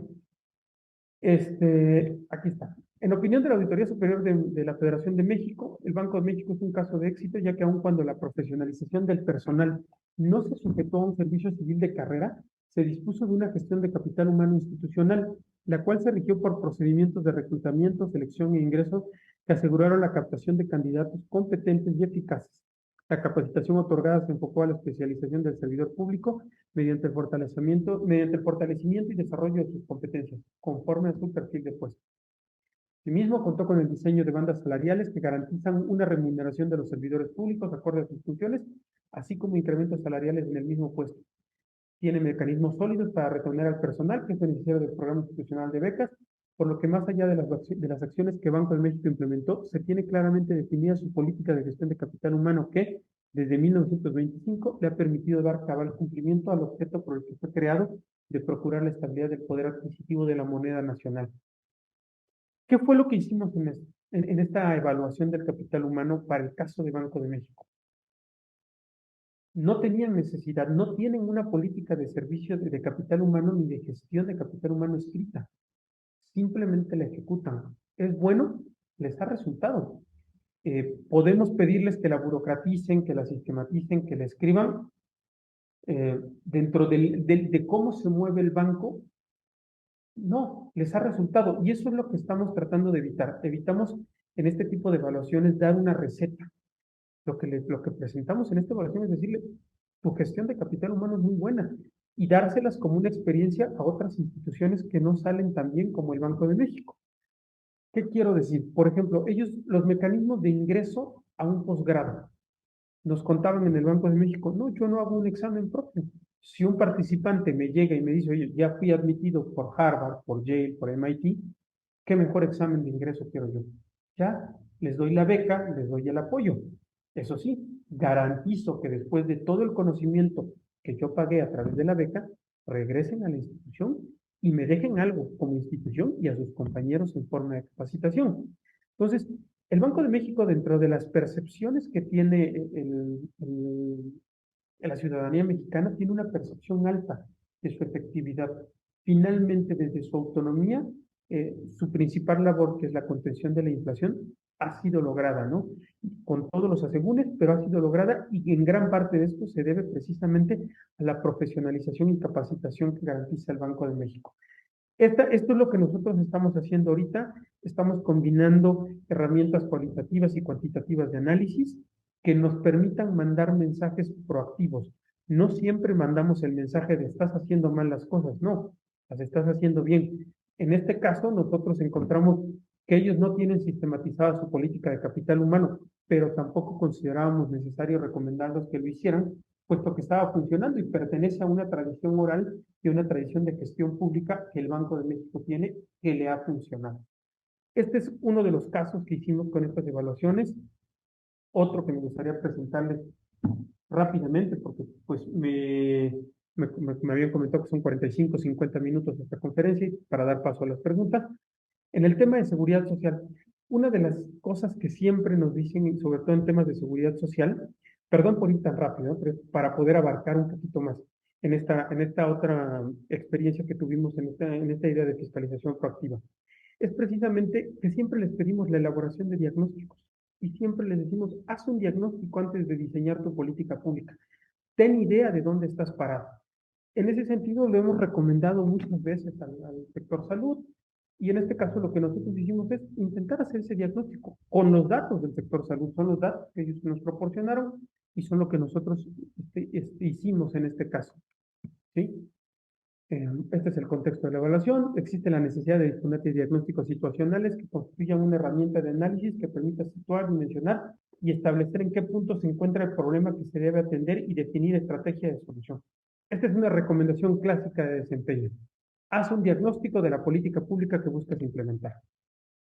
Aquí está. En opinión de la Auditoría Superior de la Federación de México, el Banco de México es un caso de éxito, ya que aun cuando la profesionalización del personal no se sujetó a un servicio civil de carrera, se dispuso de una gestión de capital humano institucional, la cual se rigió por procedimientos de reclutamiento, selección e ingresos que aseguraron la captación de candidatos competentes y eficaces. La capacitación otorgada se enfocó a la especialización del servidor público mediante el fortalecimiento y desarrollo de sus competencias, conforme a su perfil de puesto. Asimismo, contó con el diseño de bandas salariales que garantizan una remuneración de los servidores públicos acorde a sus funciones, así como incrementos salariales en el mismo puesto. Tiene mecanismos sólidos para retener al personal que es beneficiario del programa institucional de becas, por lo que más allá de las acciones que Banco de México implementó, se tiene claramente definida su política de gestión de capital humano que, desde 1925, le ha permitido dar cabal cumplimiento al objeto por el que fue creado de procurar la estabilidad del poder adquisitivo de la moneda nacional. ¿Qué fue lo que hicimos en esta evaluación del capital humano para el caso de Banco de México? No tenían necesidad, no tienen una política de servicio de capital humano ni de gestión de capital humano escrita. Simplemente la ejecutan. ¿Es bueno? Les ha resultado. Podemos pedirles que la burocraticen, que la sistematicen, que la escriban. Dentro de cómo se mueve el banco, No, les ha resultado. Y eso es lo que estamos tratando de evitar. Evitamos en este tipo de evaluaciones dar una receta. Lo que presentamos en esta evaluación es decirle, tu gestión de capital humano es muy buena y dárselas como una experiencia a otras instituciones que no salen tan bien como el Banco de México. ¿Qué quiero decir? Por ejemplo, ellos, los mecanismos de ingreso a un posgrado, nos contaban en el Banco de México, no, yo no hago un examen propio. Si un participante me llega y me dice, oye, ya fui admitido por Harvard, por Yale, por MIT, ¿qué mejor examen de ingreso quiero yo? Ya, les doy la beca, les doy el apoyo. Eso sí, garantizo que después de todo el conocimiento que yo pagué a través de la beca, regresen a la institución y me dejen algo como institución y a sus compañeros en forma de capacitación. Entonces, el Banco de México, dentro de las percepciones que tiene la ciudadanía mexicana, tiene una percepción alta de su efectividad. Finalmente, desde su autonomía, su principal labor, que es la contención de la inflación, ha sido lograda, ¿no? Con todos los asegúnes, pero ha sido lograda y en gran parte de esto se debe precisamente a la profesionalización y capacitación que garantiza el Banco de México. Esto es lo que nosotros estamos haciendo ahorita. Estamos combinando herramientas cualitativas y cuantitativas de análisis que nos permitan mandar mensajes proactivos. No siempre mandamos el mensaje de estás haciendo mal las cosas, no, las estás haciendo bien. En este caso, nosotros encontramos que ellos no tienen sistematizada su política de capital humano, pero tampoco considerábamos necesario recomendarles que lo hicieran, puesto que estaba funcionando y pertenece a una tradición oral y una tradición de gestión pública que el Banco de México tiene, que le ha funcionado. Este es uno de los casos que hicimos con estas evaluaciones. Otro que me gustaría presentarles rápidamente, porque pues me habían comentado que son 45, 50 minutos esta conferencia para dar paso a las preguntas. En el tema de seguridad social, una de las cosas que siempre nos dicen, sobre todo en temas de seguridad social, perdón por ir tan rápido, pero para poder abarcar un poquito más en esta otra experiencia que tuvimos en esta idea de fiscalización proactiva, es precisamente que siempre les pedimos la elaboración de diagnósticos y siempre les decimos, haz un diagnóstico antes de diseñar tu política pública. Ten idea de dónde estás parado. En ese sentido, lo hemos recomendado muchas veces al sector salud, y en este caso lo que nosotros hicimos es intentar hacer ese diagnóstico con los datos del sector salud. Son los datos que ellos nos proporcionaron y son lo que nosotros hicimos en este caso. ¿Sí? Este es el contexto de la evaluación. Existe la necesidad de disponer de diagnósticos situacionales que constituyan una herramienta de análisis que permita situar, dimensionar y establecer en qué punto se encuentra el problema que se debe atender y definir estrategia de solución. Esta es una recomendación clásica de desempeño. Haz un diagnóstico de la política pública que buscas implementar.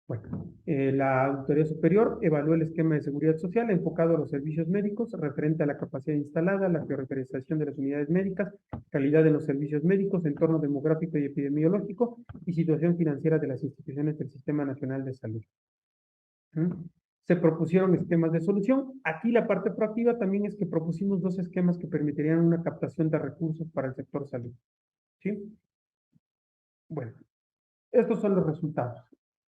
Bueno, la Auditoría Superior evaluó el esquema de seguridad social enfocado a los servicios médicos, referente a la capacidad instalada, la priorización de las unidades médicas, calidad de los servicios médicos, entorno demográfico y epidemiológico y situación financiera de las instituciones del Sistema Nacional de Salud. Se propusieron esquemas de solución. Aquí la parte proactiva también es que propusimos 2 esquemas que permitirían una captación de recursos para el sector salud. ¿Sí? Bueno, estos son los resultados.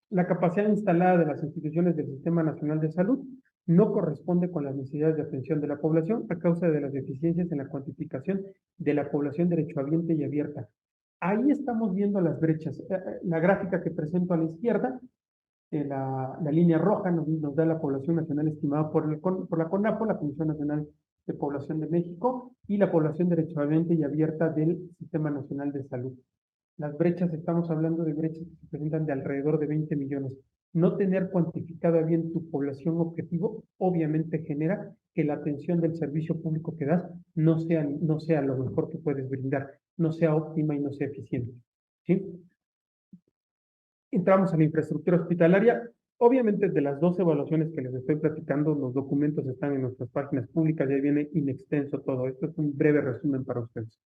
La capacidad instalada de las instituciones del Sistema Nacional de Salud no corresponde con las necesidades de atención de la población a causa de las deficiencias en la cuantificación de la población derechohabiente y abierta. Ahí estamos viendo las brechas. La gráfica que presento a la izquierda, la línea roja nos da la población nacional estimada por la CONAPO, la Comisión Nacional de Población de México, y la población derechohabiente y abierta del Sistema Nacional de Salud. Las brechas, estamos hablando de brechas que se presentan de alrededor de 20 millones. No tener cuantificada bien tu población objetivo obviamente genera que la atención del servicio público que das no sea lo mejor que puedes brindar, no sea óptima y no sea eficiente. ¿Sí? Entramos a la infraestructura hospitalaria. Obviamente, de las 2 evaluaciones que les estoy platicando, los documentos están en nuestras páginas públicas, ya viene in extenso todo. Esto es un breve resumen para ustedes.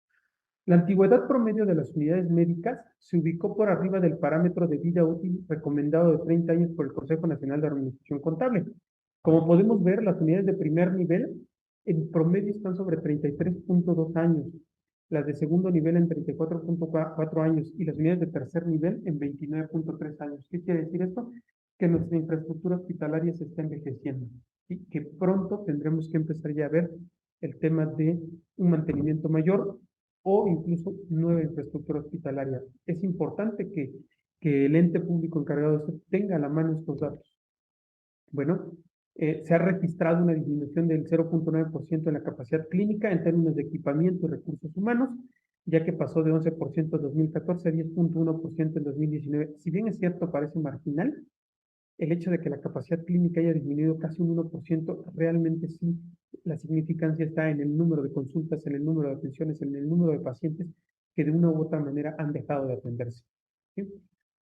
La antigüedad promedio de las unidades médicas se ubicó por arriba del parámetro de vida útil recomendado de 30 años por el Consejo Nacional de Administración Contable. Como podemos ver, las unidades de primer nivel en promedio están sobre 33.2 años, las de segundo nivel en 34.4 años y las unidades de tercer nivel en 29.3 años. ¿Qué quiere decir esto? Que nuestra infraestructura hospitalaria se está envejeciendo y que pronto tendremos que empezar ya a ver el tema de un mantenimiento mayor o incluso nueva infraestructura hospitalaria. Es importante que el ente público encargado de esto tenga a la mano estos datos. Bueno, se ha registrado una disminución del 0.9% en la capacidad clínica en términos de equipamiento y recursos humanos, ya que pasó de 11% en 2014 a 10.1% en 2019. Si bien es cierto, parece marginal, el hecho de que la capacidad clínica haya disminuido casi un 1%, realmente sí, la significancia está en el número de consultas, en el número de atenciones, en el número de pacientes que de una u otra manera han dejado de atenderse. ¿Sí?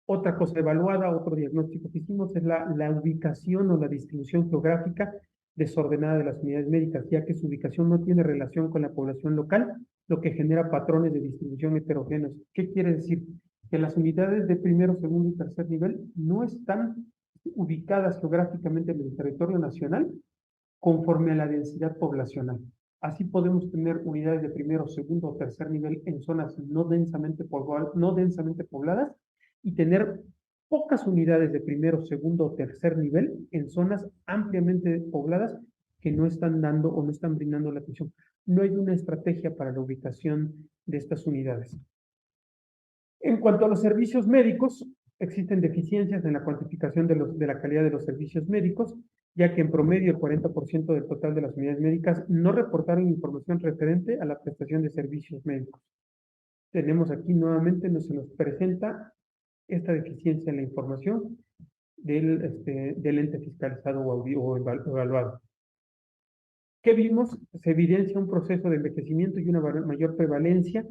Otra cosa evaluada, otro diagnóstico que hicimos es la ubicación o la distribución geográfica desordenada de las unidades médicas, ya que su ubicación no tiene relación con la población local, lo que genera patrones de distribución heterogéneos. ¿Qué quiere decir? Que las unidades de primero, segundo y tercer nivel no están ubicadas geográficamente en el territorio nacional conforme a la densidad poblacional. Así podemos tener unidades de primero, segundo o tercer nivel en zonas no densamente pobladas y tener pocas unidades de primero, segundo o tercer nivel en zonas ampliamente pobladas que no están dando o no están brindando la atención. No hay una estrategia para la ubicación de estas unidades. En cuanto a los servicios médicos, existen deficiencias en la cuantificación de la calidad de los servicios médicos, ya que en promedio el 40% del total de las unidades médicas no reportaron información referente a la prestación de servicios médicos. Tenemos aquí nuevamente, se nos presenta esta deficiencia en la información del ente fiscalizado o evaluado. ¿Qué vimos? Se evidencia un proceso de envejecimiento y una mayor prevalencia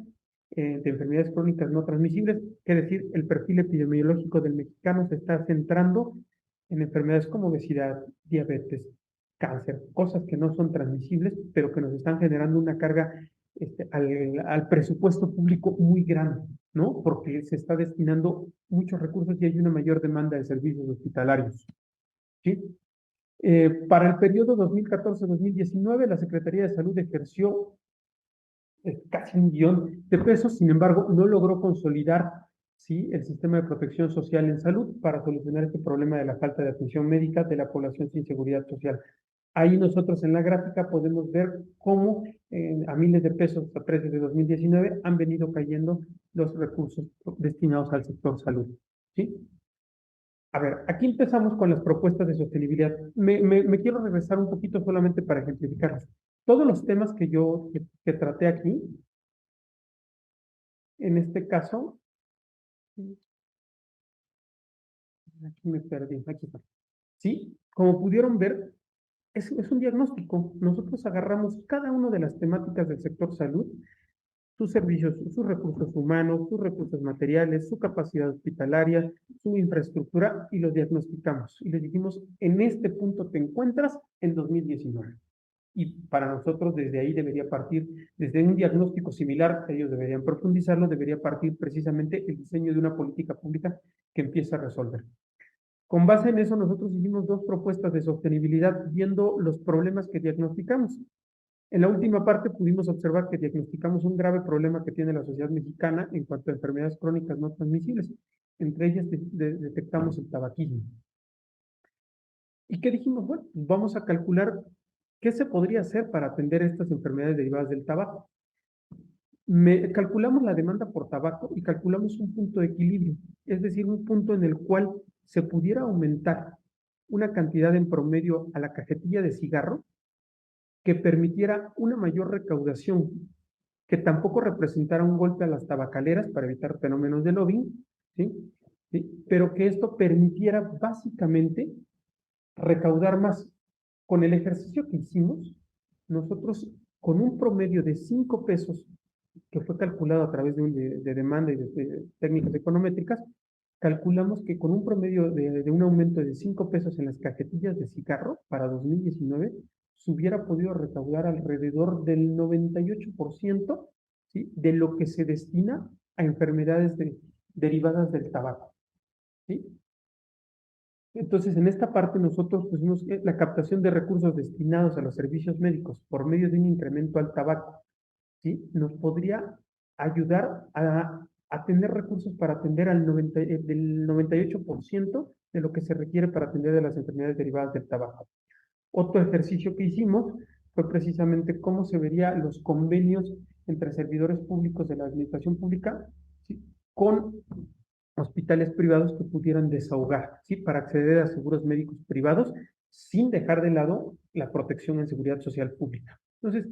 de enfermedades crónicas no transmisibles, es decir, el perfil epidemiológico del mexicano se está centrando en enfermedades como obesidad, diabetes, cáncer, cosas que no son transmisibles, pero que nos están generando una carga al presupuesto público muy grande, ¿no? Porque se está destinando muchos recursos y hay una mayor demanda de servicios hospitalarios, ¿sí? Para el periodo 2014-2019, la Secretaría de Salud ejerció casi 1 billón de pesos, sin embargo, no logró consolidar, ¿sí?, el sistema de protección social en salud para solucionar este problema de la falta de atención médica de la población sin seguridad social. Ahí nosotros en la gráfica podemos ver cómo a miles de pesos a precios de 2019 han venido cayendo los recursos destinados al sector salud, ¿sí? A ver, aquí empezamos con las propuestas de sostenibilidad. Me quiero regresar un poquito solamente para ejemplificarlas. Todos los temas que traté aquí, en este caso, aquí me perdí, aquí está. ¿Sí? Como pudieron ver, es un diagnóstico. Nosotros agarramos cada una de las temáticas del sector salud, sus servicios, sus recursos humanos, sus recursos materiales, su capacidad hospitalaria, su infraestructura, y los diagnosticamos. Y les dijimos, en este punto te encuentras en 2019. Y para nosotros desde ahí debería partir, desde un diagnóstico similar, ellos deberían profundizarlo, debería partir precisamente el diseño de una política pública que empiece a resolver. Con base en eso, nosotros hicimos 2 propuestas de sostenibilidad viendo los problemas que diagnosticamos. En la última parte pudimos observar que diagnosticamos un grave problema que tiene la sociedad mexicana en cuanto a enfermedades crónicas no transmisibles. Entre ellas detectamos el tabaquismo. ¿Y qué dijimos? Bueno, pues vamos a calcular qué se podría hacer para atender estas enfermedades derivadas del tabaco. Calculamos la demanda por tabaco y calculamos un punto de equilibrio, es decir, un punto en el cual se pudiera aumentar una cantidad en promedio a la cajetilla de cigarro que permitiera una mayor recaudación, que tampoco representara un golpe a las tabacaleras para evitar fenómenos de lobbying, ¿sí? ¿Sí? Pero que esto permitiera básicamente recaudar más. Con el ejercicio que hicimos, nosotros con un promedio de 5 pesos, que fue calculado a través de demanda y de técnicas econométricas, calculamos que con un promedio de un aumento de 5 pesos en las cajetillas de cigarro para 2019, se hubiera podido recaudar alrededor del 98%, ¿sí?, de lo que se destina a enfermedades derivadas del tabaco, ¿sí? Entonces, en esta parte nosotros pusimos que la captación de recursos destinados a los servicios médicos por medio de un incremento al tabaco, ¿sí?, nos podría ayudar a tener recursos para atender del 98% de lo que se requiere para atender de las enfermedades derivadas del tabaco. Otro ejercicio que hicimos fue precisamente cómo se verían los convenios entre servidores públicos de la administración pública, ¿sí?, con hospitales privados que pudieran desahogar, ¿sí?, para acceder a seguros médicos privados sin dejar de lado la protección en seguridad social pública. Entonces,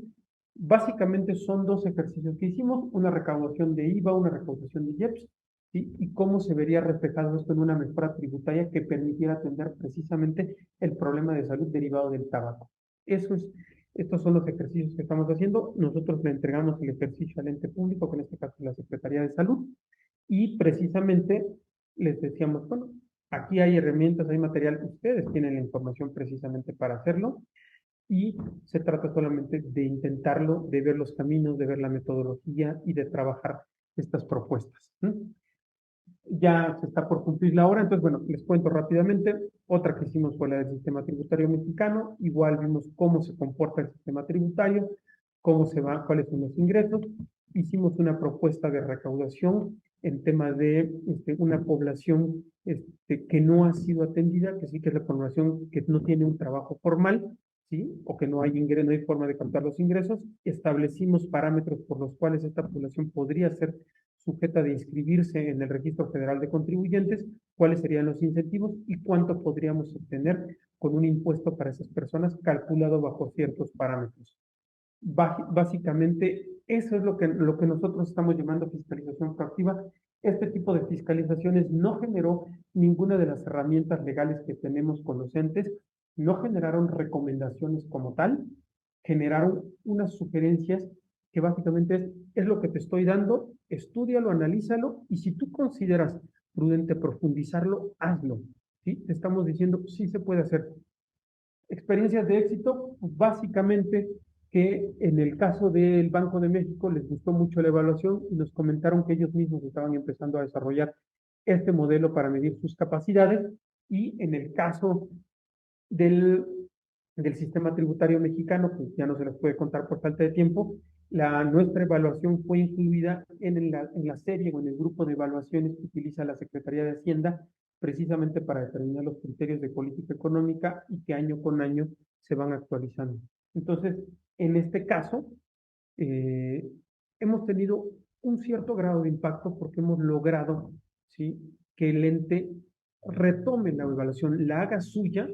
básicamente son dos ejercicios que hicimos, una recaudación de IVA, una recaudación de IEPS, ¿sí?, y cómo se vería reflejado esto en una mejora tributaria que permitiera atender precisamente el problema de salud derivado del tabaco. Estos son los ejercicios que estamos haciendo. Nosotros le entregamos el ejercicio al ente público, que en este caso es la Secretaría de Salud, y precisamente les decíamos, bueno, aquí hay herramientas, hay material, ustedes tienen la información precisamente para hacerlo, y se trata solamente de intentarlo, de ver los caminos, de ver la metodología y de trabajar estas propuestas. Ya se está por cumplir la hora, entonces, bueno, les cuento rápidamente. Otra que hicimos fue la del sistema tributario mexicano. Igual vimos cómo se comporta el sistema tributario, cómo se va, cuáles son los ingresos. Hicimos una propuesta de recaudación en tema de una población que no ha sido atendida, que sí que es la población que no tiene un trabajo formal, ¿sí?, o que no hay ingreso, no hay forma de captar los ingresos. Establecimos parámetros por los cuales esta población podría ser sujeta de inscribirse en el Registro Federal de Contribuyentes, cuáles serían los incentivos y cuánto podríamos obtener con un impuesto para esas personas calculado bajo ciertos parámetros. Básicamente, eso es lo que nosotros estamos llamando fiscalización proactiva. Este tipo de fiscalizaciones no generó ninguna de las herramientas legales que tenemos con los entes, no generaron recomendaciones como tal, generaron unas sugerencias que básicamente es lo que te estoy dando, estúdialo, analízalo, y si tú consideras prudente profundizarlo, hazlo, ¿sí? Te estamos diciendo, sí se puede hacer. Experiencias de éxito, pues básicamente que en el caso del Banco de México les gustó mucho la evaluación y nos comentaron que ellos mismos estaban empezando a desarrollar este modelo para medir sus capacidades, y en el caso del sistema tributario mexicano, pues ya no se les puede contar por falta de tiempo, nuestra evaluación fue incluida en la serie o en el grupo de evaluaciones que utiliza la Secretaría de Hacienda, precisamente para determinar los criterios de política económica y que año con año se van actualizando. Entonces, en este caso, hemos tenido un cierto grado de impacto porque hemos logrado, ¿sí?, que el ente retome la evaluación, la haga suya,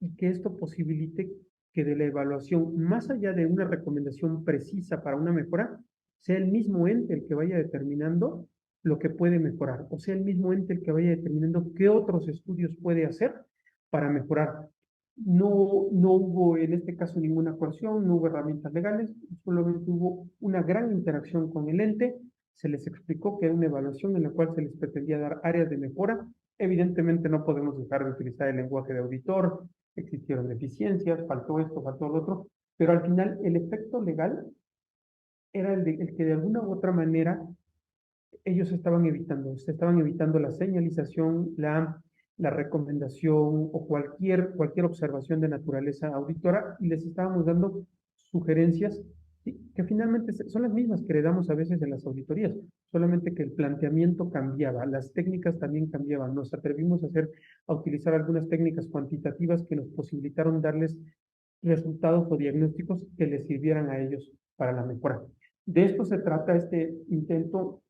y que esto posibilite que de la evaluación, más allá de una recomendación precisa para una mejora, sea el mismo ente el que vaya determinando lo que puede mejorar, o sea el mismo ente el que vaya determinando qué otros estudios puede hacer para mejorar. No hubo en este caso ninguna coerción, no hubo herramientas legales, solamente hubo una gran interacción con el ente. Se les explicó que era una evaluación en la cual se les pretendía dar áreas de mejora. Evidentemente no podemos dejar de utilizar el lenguaje de auditor, existieron deficiencias, faltó esto, faltó lo otro, pero al final el efecto legal era el que de alguna u otra manera ellos se estaban evitando la señalización, la recomendación o cualquier observación de naturaleza auditora, y les estábamos dando sugerencias, ¿sí?, que finalmente son las mismas que le damos a veces en las auditorías, solamente que el planteamiento cambiaba, las técnicas también cambiaban. Nos atrevimos a utilizar algunas técnicas cuantitativas que nos posibilitaron darles resultados o diagnósticos que les sirvieran a ellos para la mejora. De esto se trata este intento,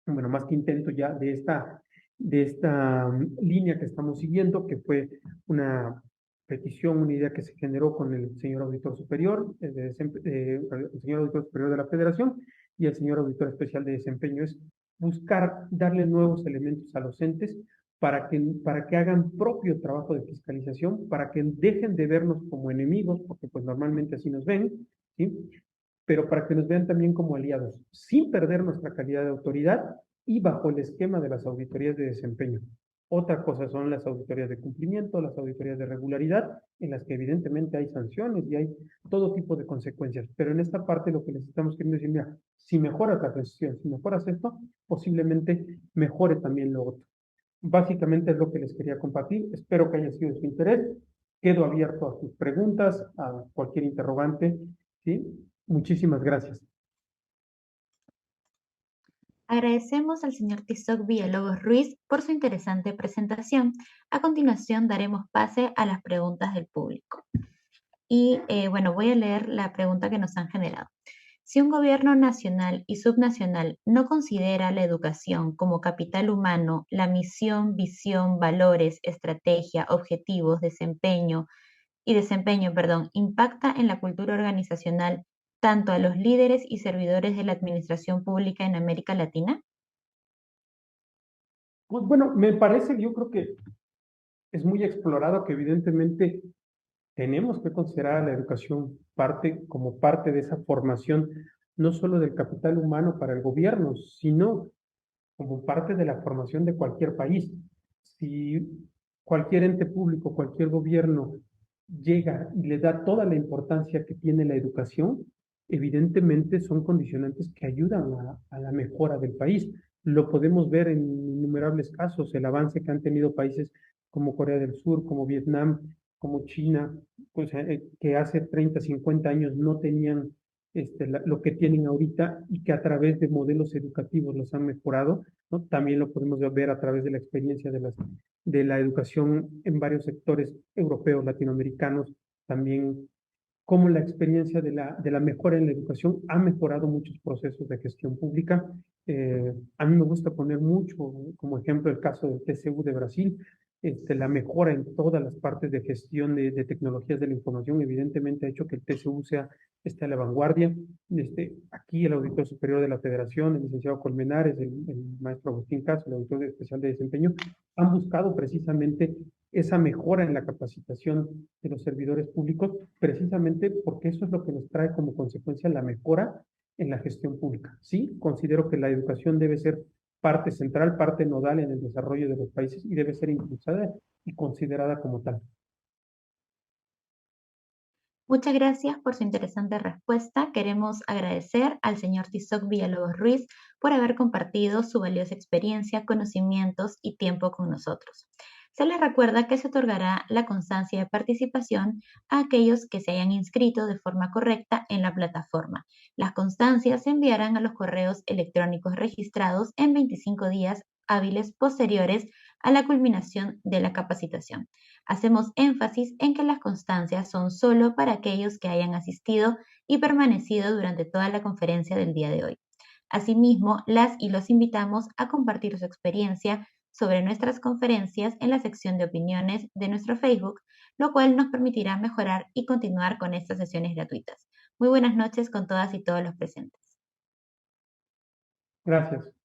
bueno, más que intento ya, de esta línea que estamos siguiendo, que fue una petición, una idea que se generó con el señor auditor superior, el señor auditor superior de la Federación y el señor auditor especial de desempeño, es buscar darle nuevos elementos a los entes para que hagan propio trabajo de fiscalización, para que dejen de vernos como enemigos, porque pues normalmente así nos ven, ¿sí?, pero para que nos vean también como aliados, sin perder nuestra calidad de autoridad y bajo el esquema de las auditorías de desempeño. Otra cosa son las auditorías de cumplimiento, las auditorías de regularidad, en las que evidentemente hay sanciones y hay todo tipo de consecuencias. Pero en esta parte lo que les estamos queriendo decir, mira, si mejoras la gestión, si mejoras esto, posiblemente mejore también lo otro. Básicamente es lo que les quería compartir. Espero que haya sido de su interés. Quedo abierto a sus preguntas, a cualquier interrogante, ¿sí? Muchísimas gracias. Agradecemos al señor Tizoc Villalobos Ruiz por su interesante presentación. A continuación daremos pase a las preguntas del público. Y bueno, voy a leer la pregunta que nos han generado. Si un gobierno nacional y subnacional no considera la educación como capital humano, la misión, visión, valores, estrategia, objetivos, desempeño, impacta en la cultura organizacional tanto a los líderes y servidores de la administración pública en América Latina? Pues bueno, me parece, yo creo que es muy explorado que evidentemente tenemos que considerar a la educación como parte de esa formación, no solo del capital humano para el gobierno, sino como parte de la formación de cualquier país. Si cualquier ente público, cualquier gobierno llega y le da toda la importancia que tiene la educación, evidentemente son condicionantes que ayudan a la mejora del país. Lo podemos ver en innumerables casos, el avance que han tenido países como Corea del Sur, como Vietnam, como China, pues, que hace 30, 50 años no tenían lo que tienen ahorita y que a través de modelos educativos los han mejorado, ¿no? También lo podemos ver a través de la experiencia de la educación en varios sectores europeos, latinoamericanos, también cómo la experiencia de la mejora en la educación ha mejorado muchos procesos de gestión pública. A mí me gusta poner mucho como ejemplo el caso del TCU de Brasil. La mejora en todas las partes de gestión de tecnologías de la información evidentemente ha hecho que el TCU esté a la vanguardia. Aquí el auditor superior de la Federación, el licenciado Colmenares, el maestro Agustín Caso, el auditor especial de desempeño, han buscado precisamente esa mejora en la capacitación de los servidores públicos, precisamente porque eso es lo que nos trae como consecuencia la mejora en la gestión pública. Sí, considero que la educación debe ser parte central, parte nodal en el desarrollo de los países y debe ser impulsada y considerada como tal. Muchas gracias por su interesante respuesta. Queremos agradecer al señor Tizoc Villalobos Ruiz por haber compartido su valiosa experiencia, conocimientos y tiempo con nosotros. Se les recuerda que se otorgará la constancia de participación a aquellos que se hayan inscrito de forma correcta en la plataforma. Las constancias se enviarán a los correos electrónicos registrados en 25 días hábiles posteriores a la culminación de la capacitación. Hacemos énfasis en que las constancias son solo para aquellos que hayan asistido y permanecido durante toda la conferencia del día de hoy. Asimismo, las y los invitamos a compartir su experiencia sobre nuestras conferencias en la sección de opiniones de nuestro Facebook, lo cual nos permitirá mejorar y continuar con estas sesiones gratuitas. Muy buenas noches con todas y todos los presentes. Gracias.